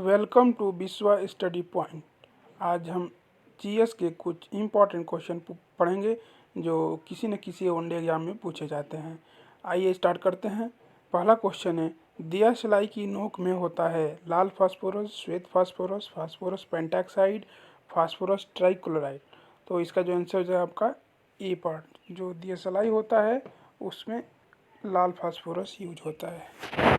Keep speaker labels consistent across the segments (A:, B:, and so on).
A: Welcome to विश्वा study point. आज हम जीएस के कुछ इम्पॉर्टेंट क्वेश्चन पढ़ेंगे जो किसी न किसी वनडे एग्जाम में पूछे जाते हैं। आइए स्टार्ट करते हैं। पहला क्वेश्चन है, दिया सलाई की नोक में होता है लाल फास्फोरस, श्वेत फास्फोरस, फास्फोरस पेंटाक्साइड, फास्फोरस ट्राइक्लोराइड। तो इसका जो आंसर हो जाएगा आपका ए पार्ट, जो दिया सलाई होता है उसमें लाल फास्फोरस यूज होता है।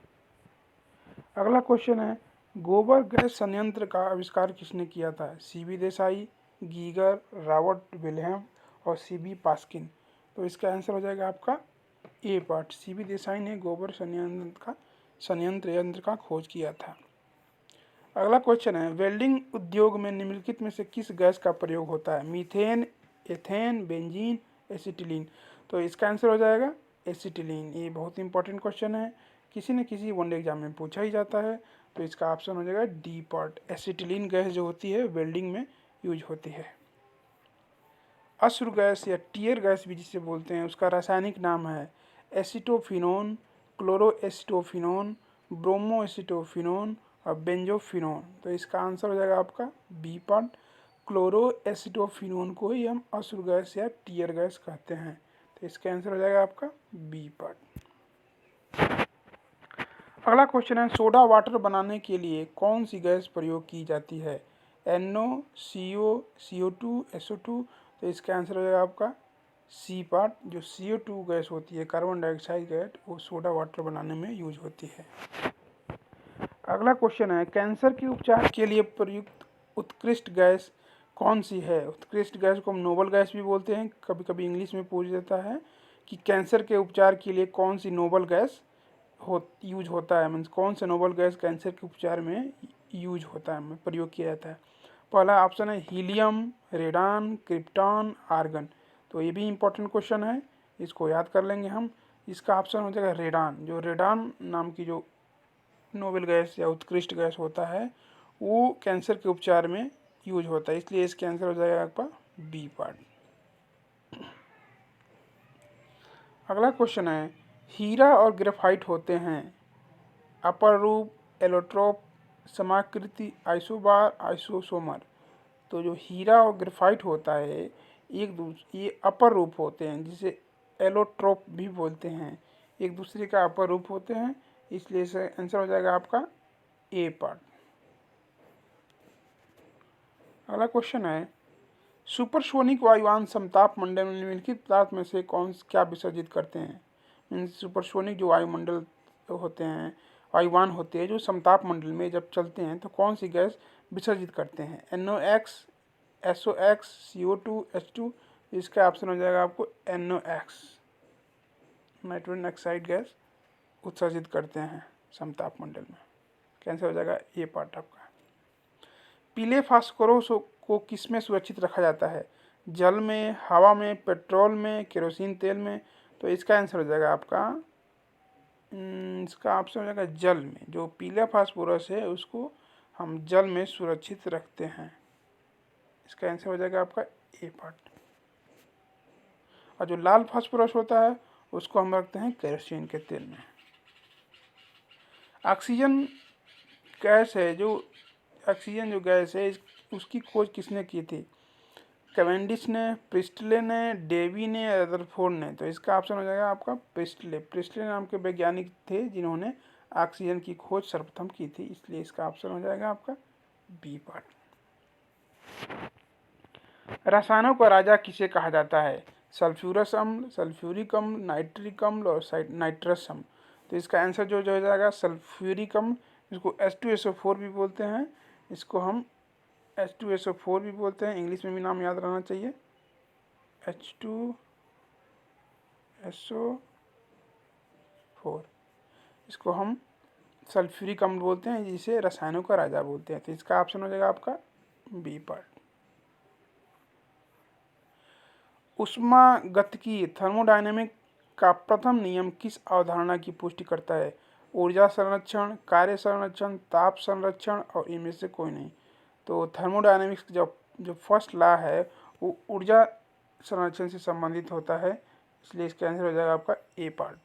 A: अगला क्वेश्चन है, गोबर गैस संयंत्र का आविष्कार किसने किया था? CB Desai, Geiger, Robert Wilhelm और सीबी पास्किन। तो इसका आंसर हो जाएगा आपका ए पार्ट, सीबी देसाई ने गोबर संयंत्र का खोज किया था। अगला क्वेश्चन है, वेल्डिंग उद्योग में निम्नलिखित में से किस गैस का प्रयोग होता है? Methane, ethane, benzene, acetylene. तो इसका आंसर हो जाएगा एसिटिलीन। ये बहुत इंपॉर्टेंट क्वेश्चन है, किसी न किसी वनडे एग्जाम में पूछा ही जाता है। तो इसका ऑप्शन हो जाएगा डी पार्ट, एसिटिलीन गैस जो होती है वेल्डिंग में यूज होती है। अश्रु गैस या टीयर गैस भी जिसे बोलते हैं, उसका रासायनिक नाम है एसिटोफिनोन, क्लोरोएसिटोफिनोन, ब्रोमोएसिटोफिनोन और बेंजोफिनोन। तो इसका आंसर हो जाएगा आपका बी पार्ट, क्लोरोएसिटोफिनोन को ही हम अश्रु गैस या टीयर गैस कहते हैं। तो इसका आंसर हो जाएगा आपका बी पार्ट। अगला क्वेश्चन है, सोडा वाटर बनाने के लिए कौन सी गैस प्रयोग की जाती है? NO, CO, CO2, SO2। तो इसका आंसर हो जाएगा आपका सी पार्ट, जो CO2 गैस होती है, कार्बन डाइऑक्साइड गैस, वो सोडा वाटर बनाने में यूज होती है। अगला क्वेश्चन है, कैंसर के उपचार के लिए प्रयुक्त उत्कृष्ट गैस कौन सी है? उत्कृष्ट गैस को हम नोबल गैस भी बोलते हैं। कभी कभी इंग्लिश में पूछ देता है कि कैंसर के उपचार के लिए कौन सी नोबल गैस यूज होता है, मीन्स कौन सा नोबल गैस कैंसर के उपचार में यूज होता है, प्रयोग किया जाता है। पहला ऑप्शन है हीलियम, रेडान, क्रिप्टॉन, आर्गन। तो ये भी इंपॉर्टेंट क्वेश्चन है, इसको याद कर लेंगे हम। इसका ऑप्शन हो जाएगा रेडान। जो रेडान नाम की जो नोबेल गैस या उत्कृष्ट गैस होता है वो कैंसर के उपचार में यूज होता है, इसलिए इसका आंसर हो जाएगा आपका बी पार्ट। अगला क्वेश्चन है, हीरा और ग्रेफाइट होते हैं अपर रूप, एलोट्रोप, समाकृति, आइसोबार, आइसोसोमर। तो जो हीरा और ग्रेफाइट होता है ये अपर रूप होते हैं, जिसे एलोट्रोप भी बोलते हैं, एक दूसरे का अपर रूप होते हैं, इसलिए इसका आंसर हो जाएगा आपका ए पार्ट। अगला क्वेश्चन है, सुपरसोनिक वायुयान समताप मंडल में निम्नलिखित पदार्थ में से क्या विसर्जित करते हैं? मीन्स सुपरसोनिक जो वायुमंडल होते हैं, वायुयान होते हैं जो समताप मंडल में जब चलते हैं तो कौन सी गैस विसर्जित करते हैं? NOx, SOx, CO2, H2। इसका ऑप्शन हो जाएगा आपको NOx, नाइट्रोजन ऑक्साइड गैस उत्सर्जित करते हैं समताप मंडल में। कैंसर हो जाएगा ये पार्ट आपका। पीले फास्फोरस को किस में सुरक्षित रखा जाता है? जल में, हवा में, पेट्रोल में, केरोसिन तेल में। तो इसका आंसर हो जाएगा आपका इसका ऑप्शन हो जाएगा जल में। जो पीला फास्फोरस है उसको हम जल में सुरक्षित रखते हैं, इसका आंसर हो जाएगा आपका ए पार्ट। और जो लाल फास्फोरस होता है उसको हम रखते हैं केरोसिन के तेल में। ऑक्सीजन गैस है जो गैस है उसकी खोज किसने की थी? कैवेंडिश ने, प्रिस्टले ने, डेवी ने, रदरफोर्ड ने। तो इसका ऑप्शन हो जाएगा आपका प्रिस्टले नाम के वैज्ञानिक थे जिन्होंने ऑक्सीजन की खोज सर्वप्रथम की थी, इसलिए इसका ऑप्शन हो जाएगा आपका बी पार्ट। रसायनों का राजा किसे कहा जाता है? सल्फ्यूरस अम्ल, सल्फ्यूरिक अम्ल, नाइट्रिक अम्ल और नाइट्रस अम्ल। तो इसका आंसर जो हो जाएगा सल्फ्यूरिक अम्ल, इसको H2SO4 भी बोलते हैं, इसको हम H2SO4 भी बोलते हैं, इंग्लिश में भी नाम याद रहना चाहिए, H2SO4। इसको हम सल्फ्यूरिक अम्ल बोलते हैं, जिसे रसायनों का राजा बोलते हैं। तो इसका ऑप्शन हो जाएगा आपका बी पार्ट। ऊष्मागतिकी थर्मोडायनेमिक का प्रथम नियम किस अवधारणा की पुष्टि करता है? ऊर्जा संरक्षण, कार्य संरक्षण, ताप संरक्षण और इनमें से कोई नहीं। तो थर्मोडायनेमिक्स जो फर्स्ट लॉ है वो ऊर्जा संरक्षण से संबंधित होता है, इसलिए इसका आंसर हो जाएगा आपका ए पार्ट।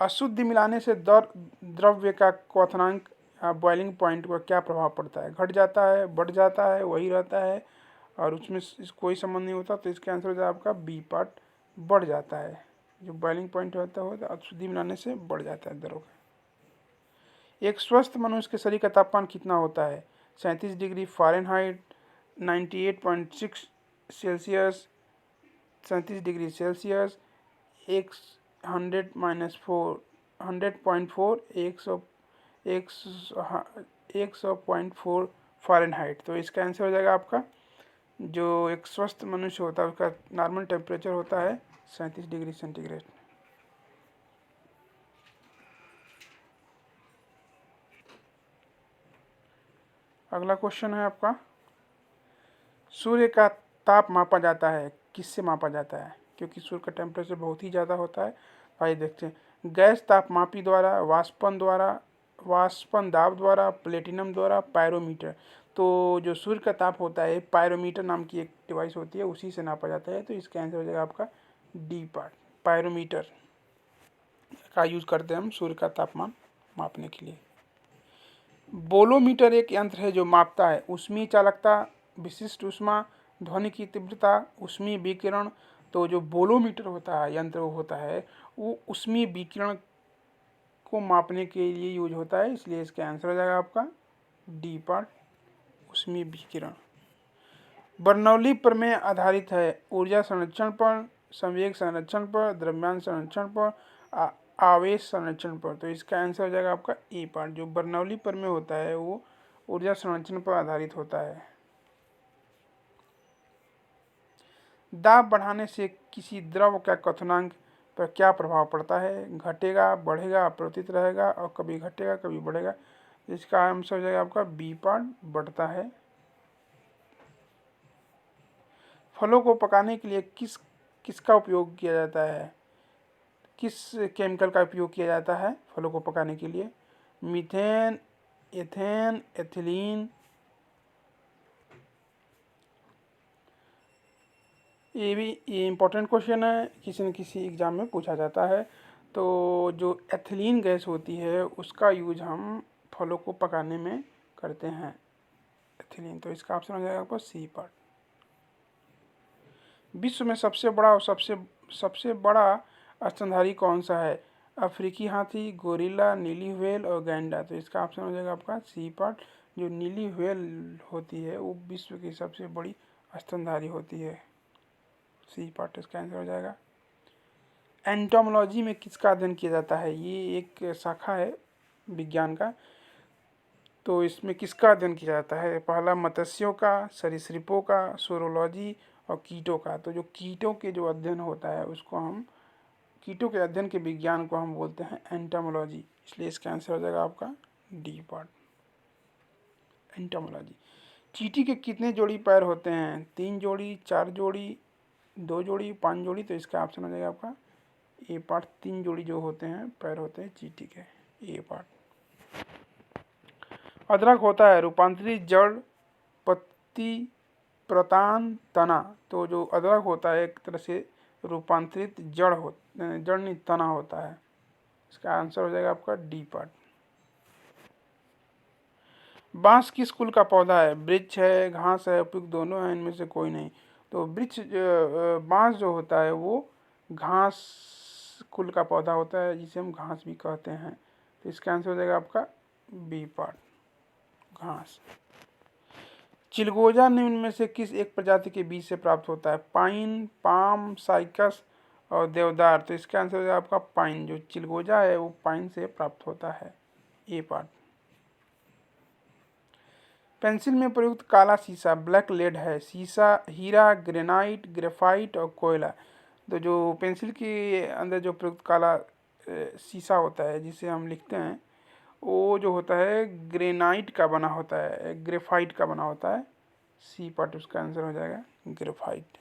A: अशुद्धि मिलाने से द्रव्य का क्वथनांक बॉइलिंग पॉइंट का क्या प्रभाव पड़ता है, घट जाता है, बढ़ जाता है, वही रहता है, और उसमें कोई संबंध नहीं होता। तो इसका आंसर हो जाए आपका बी पार्ट, बढ़ जाता है। जो बॉइलिंग पॉइंट होता है अशुद्धि मिलाने से बढ़ जाता है दरों का। एक स्वस्थ मनुष्य के शरीर का तापमान कितना होता है? 37 degree Fahrenheit, 98.6 Celsius, 37 degree Celsius, 100-4, 100.4 Fahrenheit. तो इसका आंसर हो जाएगा आपका, जो एक स्वस्थ मनुष्य होता है उसका नॉर्मल टेम्परेचर होता है 37 डिग्री सेंटीग्रेड। अगला क्वेश्चन है आपका, सूर्य का ताप मापा जाता है, किससे मापा जाता है? क्योंकि सूर्य का टेम्परेचर बहुत ही ज़्यादा होता है। आइए देखते हैं। गैस तापमापी द्वारा, वाष्पन दाब द्वारा, प्लेटिनम द्वारा, पायरोमीटर। तो जो सूर्य का ताप होता है, पायरोमीटर नाम की एक डिवाइस होती है, उसी से नापा जाता है। तो इसका आंसर हो जाएगा आपका डी पार्ट, पायरोमीटर का यूज़ करते हैं हम सूर्य का तापमान मापने के लिए। बोलोमीटर एक यंत्र है जो मापता है ऊष्मीय चालकता, विशिष्ट ऊष्मा, ध्वनि की तीव्रता, ऊष्मीय विकिरण। तो जो बोलोमीटर होता है, यंत्र होता है, वो ऊष्मीय विकिरण को मापने के लिए यूज होता है, इसलिए इसका आंसर हो जाएगा आपका डी पार्ट, ऊष्मीय विकिरण। बर्नौली प्रमेय आधारित है ऊर्जा संरक्षण पर, संवेग संरक्षण पर, द्रव्यांश संरक्षण पर, आवेश संरक्षण पर। तो इसका आंसर हो जाएगा आपका ए पार्ट। जो बर्नौली प्रमेय होता है वो ऊर्जा संरक्षण पर आधारित होता है। दाब बढ़ाने से किसी द्रव का क्वथनांक पर क्या प्रभाव पड़ता है? घटेगा, बढ़ेगा, अपरिवर्तित रहेगा, और कभी घटेगा कभी बढ़ेगा। इसका आंसर हो जाएगा आपका बी पार्ट, बढ़ता है। फलों को पकाने के लिए किसका उपयोग किया जाता है? किस केमिकल का उपयोग किया जाता है फलों को पकाने के लिए? Methane, ethane, ethylene. ये इम्पोर्टेंट क्वेश्चन है, किसी न किसी एग्ज़ाम में पूछा जाता है। तो जो एथिलीन गैस होती है उसका यूज हम फलों को पकाने में करते हैं, एथिलीन। तो इसका ऑप्शन हो जाएगा आपका सी पार्ट। विश्व में सबसे बड़ा और सबसे बड़ा स्तनधारी कौन सा है? अफ्रीकी हाथी, गोरिल्ला, नीली व्हेल और गैंडा। तो इसका ऑप्शन हो जाएगा आपका सी पार्ट। जो नीली व्हेल होती है वो विश्व की सबसे बड़ी स्तनधारी होती है, सी पार्ट इसका आंसर हो जाएगा। एंटोमोलॉजी में किसका अध्ययन किया जाता है? ये एक शाखा है विज्ञान का। तो इसमें किसका अध्ययन किया जाता है? पहला मत्स्यों का, सरीसृपों का, सोरोलॉजी और कीटों का। तो जो कीटों के जो अध्ययन होता है उसको हम, कीटों के अध्ययन के विज्ञान को हम बोलते हैं एंटोमोलॉजी, इसलिए इसका आंसर हो जाएगा आपका डी पार्ट, एंटोमोलॉजी। चींटी के कितने जोड़ी पैर होते हैं? 3 जोड़ी, 4 जोड़ी, 2 जोड़ी, 5 जोड़ी। तो इसका ऑप्शन हो जाएगा आपका ए पार्ट, 3 जोड़ी जो होते हैं पैर होते हैं चींटी के, ए पार्ट। अदरक होता है रूपांतरित जड़, पत्ती, प्रतान, तना। तो जो अदरक होता है एक तरह से रूपांतरित जड़ नहीं तना होता है। इसका आंसर हो जाएगा आपका डी पार्ट। बांस किस कुल का पौधा है? वृक्ष है, घास है, उपयुक्त दोनों है, इनमें से कोई नहीं। तो बांस जो होता है वो घास कुल का पौधा होता है, जिसे हम घास भी कहते हैं। तो इसका आंसर हो जाएगा आपका बी पार्ट, घास। चिलगोजा निम्न में से किस एक प्रजाति के बीज से प्राप्त होता है? पाइन, पाम, साइकस और देवदार। तो इसका आंसर हो जाएगा आपका पाइन। जो चिलगोजा है वो पाइन से प्राप्त होता है, ए पार्ट। पेंसिल में प्रयुक्त काला शीशा ब्लैक लेड है, शीशा, हीरा, ग्रेनाइट, ग्रेफाइट और कोयला। तो जो पेंसिल के अंदर जो प्रयुक्त काला शीशा होता है जिसे हम लिखते हैं, वो जो होता है ग्रेनाइट का बना होता है, ग्रेफाइट का बना होता है, सी पार्ट उसका आंसर हो जाएगा ग्रेफाइट।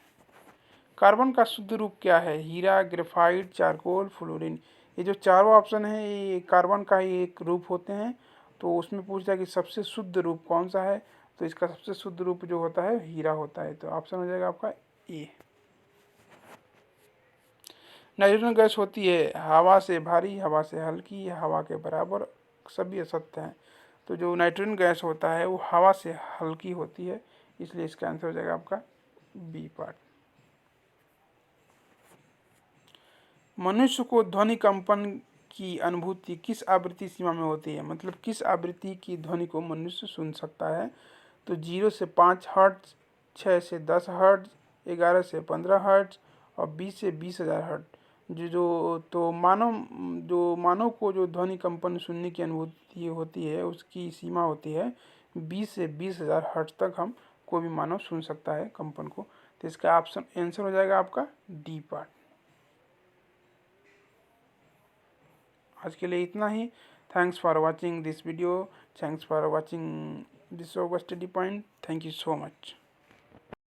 A: कार्बन का शुद्ध रूप क्या है? हीरा, ग्रेफाइट, चारकोल, फ्लोरीन। ये जो चारों ऑप्शन है ये कार्बन का ही एक रूप होते हैं। तो उसमें पूछता है कि सबसे शुद्ध रूप कौन सा है? तो इसका सबसे शुद्ध रूप जो होता है हीरा होता है। तो ऑप्शन हो जाएगा आपका ए। नाइट्रोजन गैस होती है हवा से भारी, हवा से हल्की, हवा के बराबर, सभी असत्य हैं। तो जो नाइट्रोजन गैस होता है वो हवा से हल्की होती है, इसलिए इसका आंसर हो जाएगा आपका बी पार्ट। मनुष्य को ध्वनि कंपन की अनुभूति किस आवृत्ति सीमा में होती है, मतलब किस आवृत्ति की ध्वनि को मनुष्य सुन सकता है। तो 0 से 5 हर्ट्ज, 6 से 10 हर्ट्ज, 11 से 15 हर्ट्ज और 20 से 20,000 हर्ट्ज। तो मानव को जो ध्वनि कंपन सुनने की अनुभूति होती है उसकी सीमा होती है 20 से 20,000 हर्ट्ज तक हम कोई भी मानव सुन सकता है कंपन को। तो इसका ऑप्शन आंसर हो जाएगा आपका डी पार्ट। आज के लिए इतना ही। Thanks for watching this video, thanks for watching this study point, thank you so much.